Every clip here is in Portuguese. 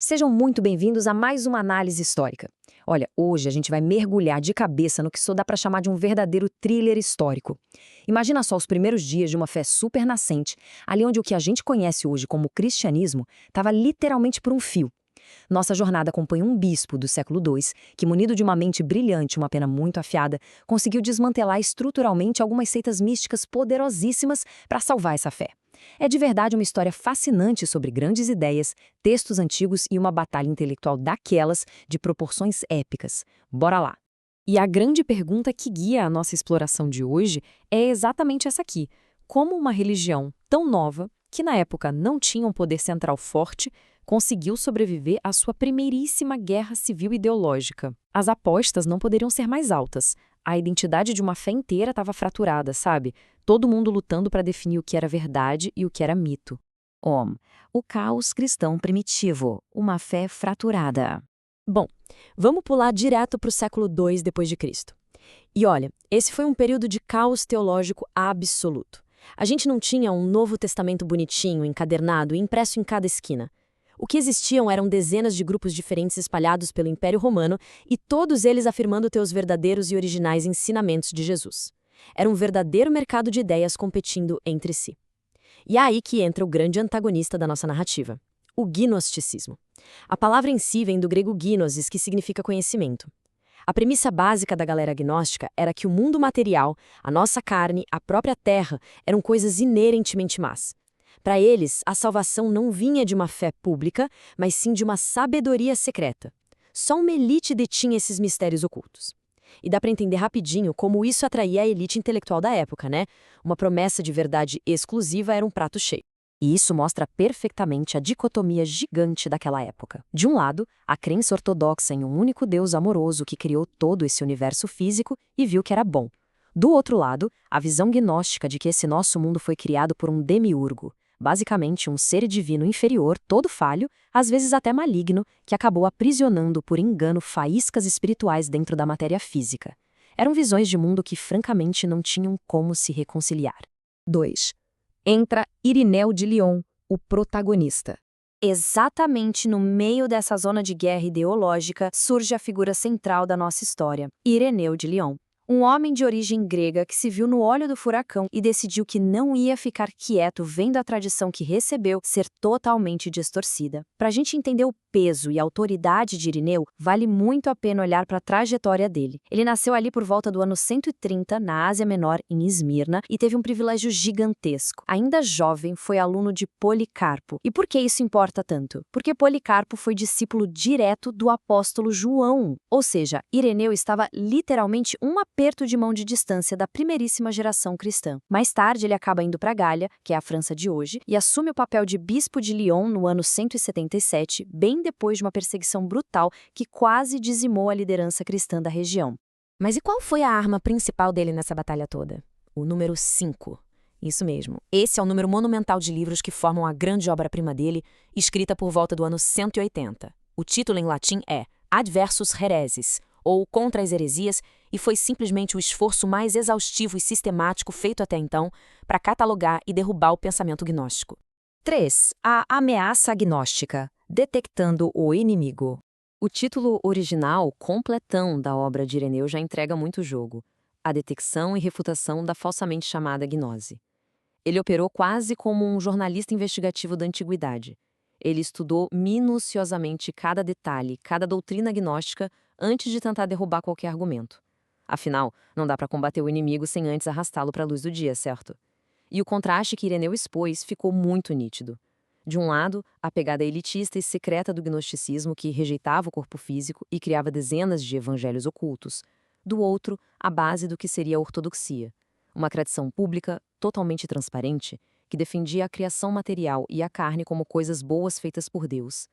Sejam muito bem-vindos a mais uma análise histórica. Olha, hoje a gente vai mergulhar de cabeça no que só dá para chamar de um verdadeiro thriller histórico. Imagina só os primeiros dias de uma fé super nascente, ali onde o que a gente conhece hoje como cristianismo estava literalmente por um fio. Nossa jornada acompanha um bispo do século II que, munido de uma mente brilhante e uma pena muito afiada, conseguiu desmantelar estruturalmente algumas seitas místicas poderosíssimas para salvar essa fé. É de verdade uma história fascinante sobre grandes ideias, textos antigos e uma batalha intelectual daquelas de proporções épicas. Bora lá! E a grande pergunta que guia a nossa exploração de hoje é exatamente essa aqui. Como uma religião tão nova, que na época não tinha um poder central forte, conseguiu sobreviver à sua primeiríssima guerra civil ideológica? As apostas não poderiam ser mais altas. A identidade de uma fé inteira estava fraturada, sabe? Todo mundo lutando para definir o que era verdade e o que era mito. O caos cristão primitivo, uma fé fraturada. Bom, vamos pular direto para o século II depois de Cristo. E olha, esse foi um período de caos teológico absoluto. A gente não tinha um Novo Testamento bonitinho, encadernado e impresso em cada esquina. O que existiam eram dezenas de grupos diferentes espalhados pelo Império Romano e todos eles afirmando ter os verdadeiros e originais ensinamentos de Jesus. Era um verdadeiro mercado de ideias competindo entre si. E é aí que entra o grande antagonista da nossa narrativa, o gnosticismo. A palavra em si vem do grego gnosis, que significa conhecimento. A premissa básica da galera gnóstica era que o mundo material, a nossa carne, a própria terra, eram coisas inerentemente más. Para eles, a salvação não vinha de uma fé pública, mas sim de uma sabedoria secreta. Só uma elite detinha esses mistérios ocultos. E dá para entender rapidinho como isso atraía a elite intelectual da época, né? Uma promessa de verdade exclusiva era um prato cheio. E isso mostra perfeitamente a dicotomia gigante daquela época. De um lado, a crença ortodoxa em um único Deus amoroso que criou todo esse universo físico e viu que era bom. Do outro lado, a visão gnóstica de que esse nosso mundo foi criado por um demiurgo, basicamente um ser divino inferior, todo falho, às vezes até maligno, que acabou aprisionando por engano faíscas espirituais dentro da matéria física. Eram visões de mundo que francamente não tinham como se reconciliar. 2. Entra Irineu de Lyon, o protagonista. Exatamente no meio dessa zona de guerra ideológica surge a figura central da nossa história, Ireneu de Lyon. Um homem de origem grega que se viu no olho do furacão e decidiu que não ia ficar quieto vendo a tradição que recebeu ser totalmente distorcida. Para a gente entender o peso e a autoridade de Irineu, vale muito a pena olhar para a trajetória dele. Ele nasceu ali por volta do ano 130, na Ásia Menor, em Esmirna, e teve um privilégio gigantesco. Ainda jovem, foi aluno de Policarpo. E por que isso importa tanto? Porque Policarpo foi discípulo direto do apóstolo João. Ou seja, Ireneu estava literalmente um aperto de mão de distância da primeiríssima geração cristã. Mais tarde, ele acaba indo para Gália, que é a França de hoje, e assume o papel de bispo de Lyon no ano 177, bem depois de uma perseguição brutal que quase dizimou a liderança cristã da região. Mas e qual foi a arma principal dele nessa batalha toda? O número 5. Isso mesmo. Esse é o número monumental de livros que formam a grande obra-prima dele, escrita por volta do ano 180. O título em latim é Adversus Hereses, ou Contra as Heresias, e foi simplesmente o esforço mais exaustivo e sistemático feito até então para catalogar e derrubar o pensamento gnóstico. 3. A ameaça gnóstica, detectando o inimigo. O título original, completão, da obra de Ireneu já entrega muito jogo. A detecção e refutação da falsamente chamada gnose. Ele operou quase como um jornalista investigativo da antiguidade. Ele estudou minuciosamente cada detalhe, cada doutrina gnóstica, antes de tentar derrubar qualquer argumento. Afinal, não dá para combater o inimigo sem antes arrastá-lo para a luz do dia, certo? E o contraste que Ireneu expôs ficou muito nítido. De um lado, a pegada elitista e secreta do gnosticismo que rejeitava o corpo físico e criava dezenas de evangelhos ocultos. Do outro, a base do que seria a ortodoxia, uma tradição pública, totalmente transparente, que defendia a criação material e a carne como coisas boas feitas por Deus,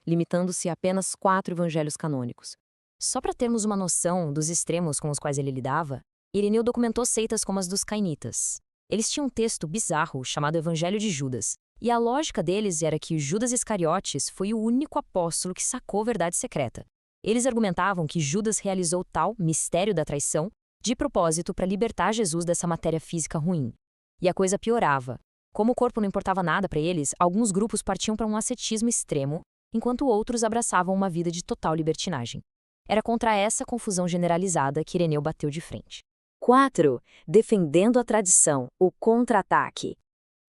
limitando-se a apenas 4 evangelhos canônicos. Só para termos uma noção dos extremos com os quais ele lidava, Ireneu documentou seitas como as dos cainitas. Eles tinham um texto bizarro chamado Evangelho de Judas, e a lógica deles era que Judas Iscariotes foi o único apóstolo que sacou a verdade secreta. Eles argumentavam que Judas realizou tal mistério da traição de propósito para libertar Jesus dessa matéria física ruim. E a coisa piorava. Como o corpo não importava nada para eles, alguns grupos partiam para um ascetismo extremo, enquanto outros abraçavam uma vida de total libertinagem. Era contra essa confusão generalizada que Ireneu bateu de frente. 4. Defendendo a tradição, o contra-ataque.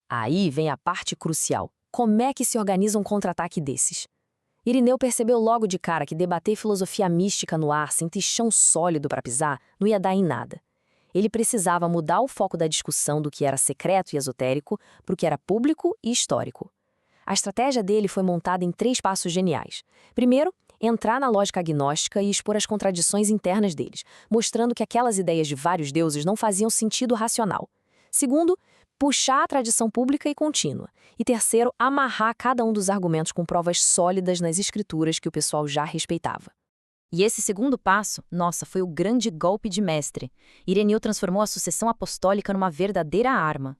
Aí vem a parte crucial. Como é que se organiza um contra-ataque desses? Ireneu percebeu logo de cara que debater filosofia mística no ar sem ter chão sólido para pisar não ia dar em nada. Ele precisava mudar o foco da discussão do que era secreto e esotérico para o que era público e histórico. A estratégia dele foi montada em 3 passos geniais. Primeiro, entrar na lógica agnóstica e expor as contradições internas deles, mostrando que aquelas ideias de vários deuses não faziam sentido racional. Segundo, puxar a tradição pública e contínua. E terceiro, amarrar cada um dos argumentos com provas sólidas nas escrituras que o pessoal já respeitava. E esse segundo passo, nossa, foi o grande golpe de mestre. Ireneu transformou a sucessão apostólica numa verdadeira arma.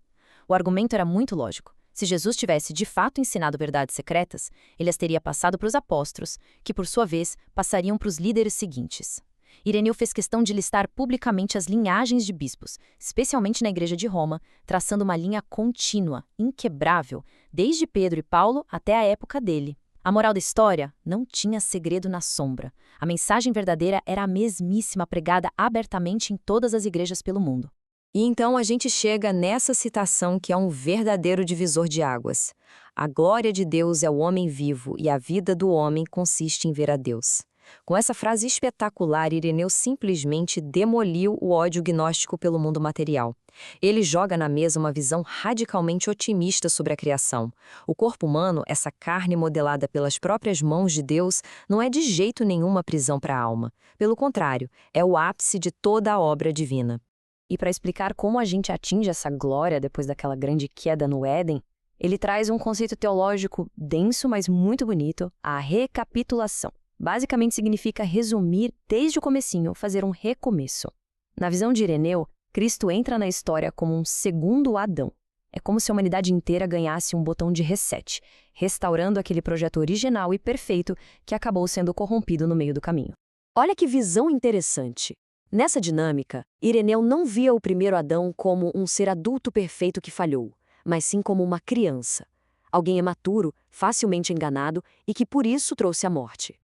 O argumento era muito lógico. Se Jesus tivesse de fato ensinado verdades secretas, ele as teria passado para os apóstolos, que por sua vez passariam para os líderes seguintes. Ireneu fez questão de listar publicamente as linhagens de bispos, especialmente na Igreja de Roma, traçando uma linha contínua, inquebrável, desde Pedro e Paulo até a época dele. A moral da história não tinha segredo na sombra. A mensagem verdadeira era a mesmíssima pregada abertamente em todas as igrejas pelo mundo. E então a gente chega nessa citação que é um verdadeiro divisor de águas. A glória de Deus é o homem vivo e a vida do homem consiste em ver a Deus. Com essa frase espetacular, Ireneu simplesmente demoliu o ódio gnóstico pelo mundo material. Ele joga na mesa uma visão radicalmente otimista sobre a criação. O corpo humano, essa carne modelada pelas próprias mãos de Deus, não é de jeito nenhum uma prisão para a alma. Pelo contrário, é o ápice de toda a obra divina. E para explicar como a gente atinge essa glória depois daquela grande queda no Éden, ele traz um conceito teológico denso, mas muito bonito, a recapitulação. Basicamente significa resumir desde o comecinho, fazer um recomeço. Na visão de Ireneu, Cristo entra na história como um segundo Adão. É como se a humanidade inteira ganhasse um botão de reset, restaurando aquele projeto original e perfeito que acabou sendo corrompido no meio do caminho. Olha que visão interessante. Nessa dinâmica, Ireneu não via o primeiro Adão como um ser adulto perfeito que falhou, mas sim como uma criança. Alguém imaturo, facilmente enganado e que por isso trouxe a morte.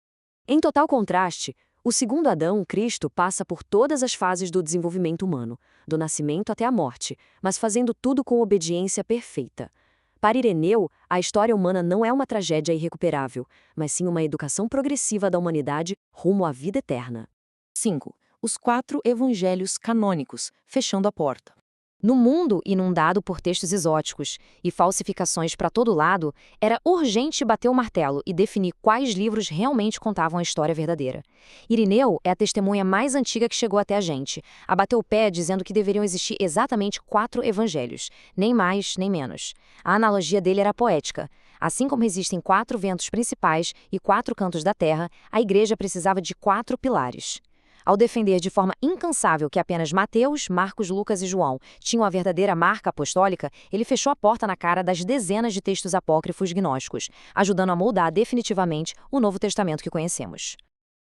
Em total contraste, o segundo Adão, Cristo, passa por todas as fases do desenvolvimento humano, do nascimento até a morte, mas fazendo tudo com obediência perfeita. Para Ireneu, a história humana não é uma tragédia irrecuperável, mas sim uma educação progressiva da humanidade rumo à vida eterna. 5. Os 4 evangelhos canônicos, fechando a porta. No mundo inundado por textos exóticos e falsificações para todo lado, era urgente bater o martelo e definir quais livros realmente contavam a história verdadeira. Ireneu é a testemunha mais antiga que chegou até a gente. Abateu o pé dizendo que deveriam existir exatamente 4 evangelhos, nem mais nem menos. A analogia dele era poética. Assim como existem 4 ventos principais e 4 cantos da terra, a igreja precisava de 4 pilares. Ao defender de forma incansável que apenas Mateus, Marcos, Lucas e João tinham a verdadeira marca apostólica, ele fechou a porta na cara das dezenas de textos apócrifos gnósticos, ajudando a moldar definitivamente o Novo Testamento que conhecemos.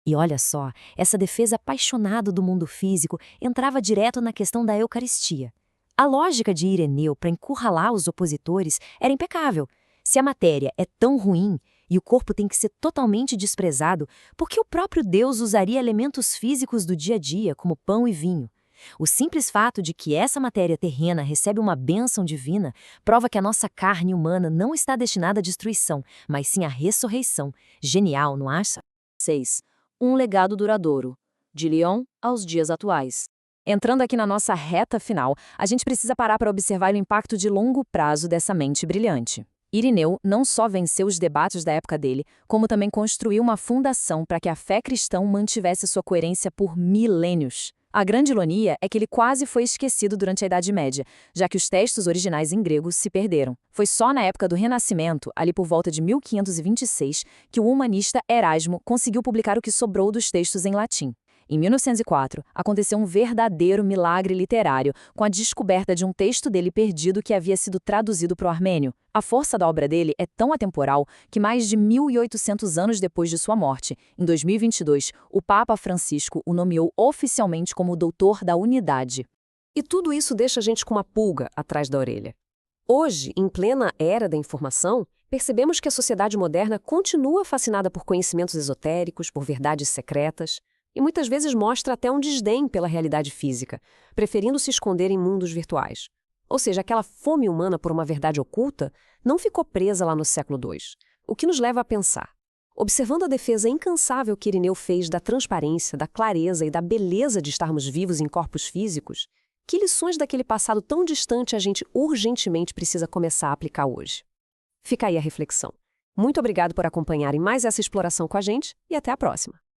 E olha só, essa defesa apaixonada do mundo físico entrava direto na questão da Eucaristia. A lógica de Ireneu para encurralar os opositores era impecável. Se a matéria é tão ruim, e o corpo tem que ser totalmente desprezado, porque o próprio Deus usaria elementos físicos do dia a dia, como pão e vinho. O simples fato de que essa matéria terrena recebe uma bênção divina prova que a nossa carne humana não está destinada à destruição, mas sim à ressurreição. Genial, não acha? 6. Um legado duradouro. De Lyon aos dias atuais. Entrando aqui na nossa reta final, a gente precisa parar para observar o impacto de longo prazo dessa mente brilhante. Ireneu não só venceu os debates da época dele, como também construiu uma fundação para que a fé cristã mantivesse sua coerência por milênios. A grande ironia é que ele quase foi esquecido durante a Idade Média, já que os textos originais em grego se perderam. Foi só na época do Renascimento, ali por volta de 1526, que o humanista Erasmo conseguiu publicar o que sobrou dos textos em latim. Em 1904, aconteceu um verdadeiro milagre literário, com a descoberta de um texto dele perdido que havia sido traduzido para o armênio. A força da obra dele é tão atemporal que mais de 1.800 anos depois de sua morte, em 2022, o Papa Francisco o nomeou oficialmente como o Doutor da Unidade. E tudo isso deixa a gente com uma pulga atrás da orelha. Hoje, em plena era da informação, percebemos que a sociedade moderna continua fascinada por conhecimentos esotéricos, por verdades secretas, e muitas vezes mostra até um desdém pela realidade física, preferindo se esconder em mundos virtuais. Ou seja, aquela fome humana por uma verdade oculta não ficou presa lá no século II, o que nos leva a pensar. Observando a defesa incansável que Irineu fez da transparência, da clareza e da beleza de estarmos vivos em corpos físicos, que lições daquele passado tão distante a gente urgentemente precisa começar a aplicar hoje? Fica aí a reflexão. Muito obrigado por acompanharem mais essa exploração com a gente e até a próxima!